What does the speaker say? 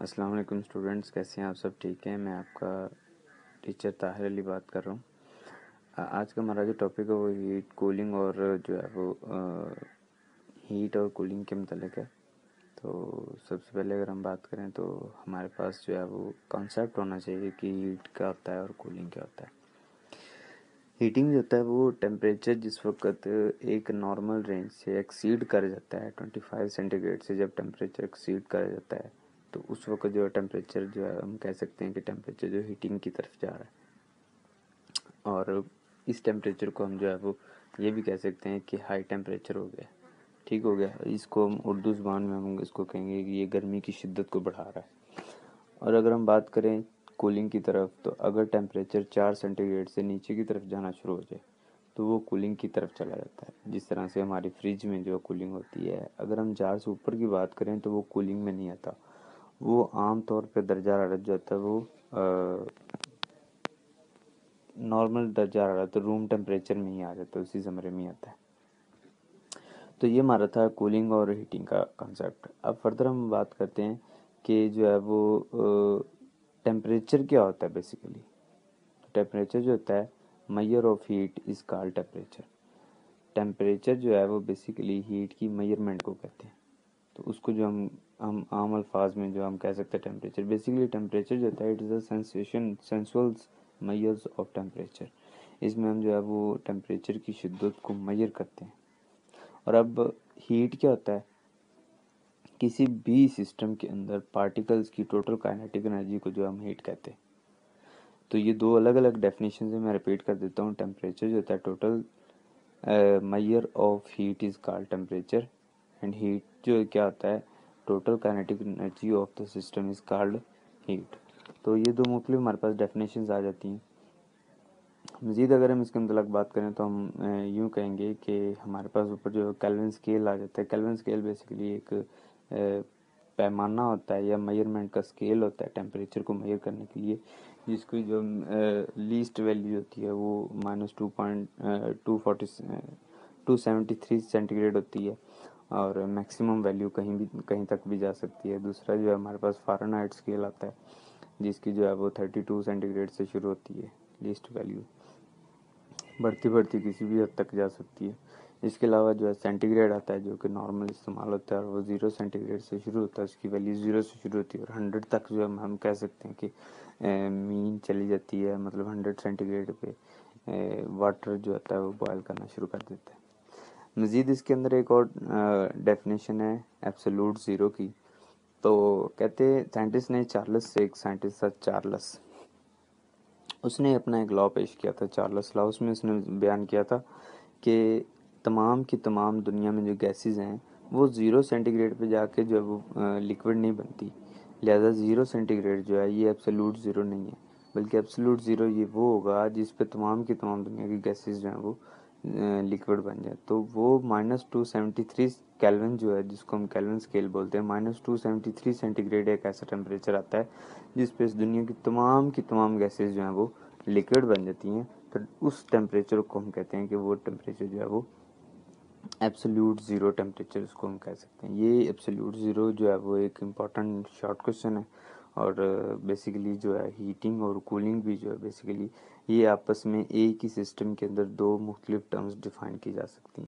अस्सलाम वालेकुम स्टूडेंट्स, कैसे हैं आप सब? ठीक हैं। मैं आपका टीचर ताहिर अली बात कर रहा हूँ। आज का हमारा जो टॉपिक है वो हीट कूलिंग और जो है वो हीट और कूलिंग के मतलब है। तो सबसे पहले अगर हम बात करें तो हमारे पास जो है वो कॉन्सेप्ट होना चाहिए कि हीट क्या होता है और कूलिंग क्या होता है। हीटिंग जो होता है वो टेम्परेचर जिस वक्त एक नॉर्मल रेंज से एक्सीड कर जाता है 25 सेंटीग्रेड से, जब टेम्परेचर एक्सीड कर जाता है तो उस वक्त जो टेम्परेचर जो है हम कह सकते हैं कि टेम्परेचर जो हीटिंग की तरफ जा रहा है। और इस टेम्परेचर को हम जो है वो ये भी कह सकते हैं कि हाई टेम्परेचर हो गया, ठीक हो गया। इसको हम उर्दू ज़ुबान में हम इसको कहेंगे कि ये गर्मी की शिद्दत को बढ़ा रहा है। और अगर हम बात करें कूलिंग की तरफ, तो अगर टेम्परेचर 4 सेंटीग्रेड से नीचे की तरफ जाना शुरू हो जाए तो वो कूलिंग की तरफ चला जाता है। जिस तरह से हमारी फ्रिज में जो कूलिंग होती है, अगर हम 4 से ऊपर की बात करें तो वो कूलिंग में नहीं आता। वो आम तौर पे दर्जा हरारत जो होता है वो नॉर्मल दर्जा हरारत तो रूम टेम्परेचर में ही आ जाता है, उसी कमरे में ही आता है। तो ये हमारा था कूलिंग और हीटिंग का कॉन्सेप्ट। अब फर्दर हम बात करते हैं कि जो है वो टेम्परेचर क्या होता है बेसिकली। टेम्परेचर जो होता है, measure of heat is called temperature. Temperature जो है वो बेसिकली हीट की मेजरमेंट को कहते हैं। तो उसको जो हम आम अल्फाज में जो हम कह सकते हैं टेम्परेचर, बेसिकली टेम्परेचर जो होता है it is a sensation sensual measures of temperature. इसमें हम जो है वो टेम्परेचर की शिद्दत को मेजर करते हैं। और अब हीट क्या होता है, किसी भी सिस्टम के अंदर पार्टिकल्स की टोटल काइनेटिक एनर्जी को जो हम हीट कहते हैं। तो ये दो अलग अलग डेफिनेशन है, मैं रिपीट कर देता हूँ। टेम्परेचर जो होता है total measure of heat is called temperature, and heat जो क्या होता है total kinetic energy of the system is called heat. तो ये दो मुख्तलिफ हमारे पास डेफिनेशंस आ जाती हैं। मज़ीद अगर हम इसके मतलब बात करें तो हम यूँ कहेंगे कि हमारे पास ऊपर जो केल्विन स्केल आ जाता है। केल्विन स्केल बेसिकली एक पैमाना होता है या मेजरमेंट का स्केल होता है टेम्परेचर को मेजर करने के लिए, जिसकी जो लीस्ट वैल्यू होती है वो -2.273 सेंटीग्रेड होती है, और मैक्सिमम वैल्यू कहीं तक भी जा सकती है। दूसरा जो है हमारे पास फ़ारेनहाइट स्केल आता है, जिसकी जो है वो 32 सेंटीग्रेड से शुरू होती है लीस्ट वैल्यू, बढ़ती बढ़ती किसी भी हद तक जा सकती है। इसके अलावा जो है सेंटीग्रेड आता है, जो कि नॉर्मल इस्तेमाल होता है, और वो 0 सेंटीग्रेड से शुरू होता है, उसकी वैल्यू 0 से शुरू होती है, और 100 तक जो हम कह सकते हैं कि मीन चली जाती है। मतलब 100 सेंटीग्रेड पे वाटर जो होता है वो बॉयल करना शुरू कर देता है। मज़ीद इसके अंदर एक और डेफिनेशन है एब्सोल्यूट ज़ीरो की। तो कहते हैं साइंटिस्ट ने चार्ल्स से, एक साइंटिस्ट था चार्ल्स, उसने अपना एक लॉ पेश किया था, चार्ल्स लॉ। उसमें उसने बयान किया था कि तमाम की तमाम दुनिया में जो गैसेस हैं वो 0 सेंटीग्रेड पे जाके जो है वो लिक्विड नहीं बनती। लिहाजा 0 सेंटीग्रेड जो है ये एब्सोल्यूट ज़ीरो नहीं है, बल्कि एब्सोल्यूट ज़ीरो ये वो होगा जिस पे तमाम की तमाम दुनिया की गैसेस जो हैं वो लिक्विड बन जाए। तो वो -273 केल्विन जो है, जिसको हम केल्विन स्केल बोलते हैं, -273 सेंटीग्रेड एक ऐसा टेम्परेचर आता है जिस पे इस दुनिया की तमाम गैसेस जो हैं वो लिक्विड बन जाती हैं। तो उस टेम्परेचर को हम कहते हैं कि वो टेम्परेचर जो है वो एब्सोल्यूट ज़ीरो टेम्परेचर उसको हम कह सकते हैं। ये एब्सोल्यूट ज़ीरो जो है वो एक इम्पॉर्टेंट शॉर्ट क्वेश्चन है। और बेसिकली जो है हीटिंग और कूलिंग भी जो है बेसिकली ये आपस में एक ही सिस्टम के अंदर दो मुख्तलिफ टर्म्स डिफाइन की जा सकती हैं।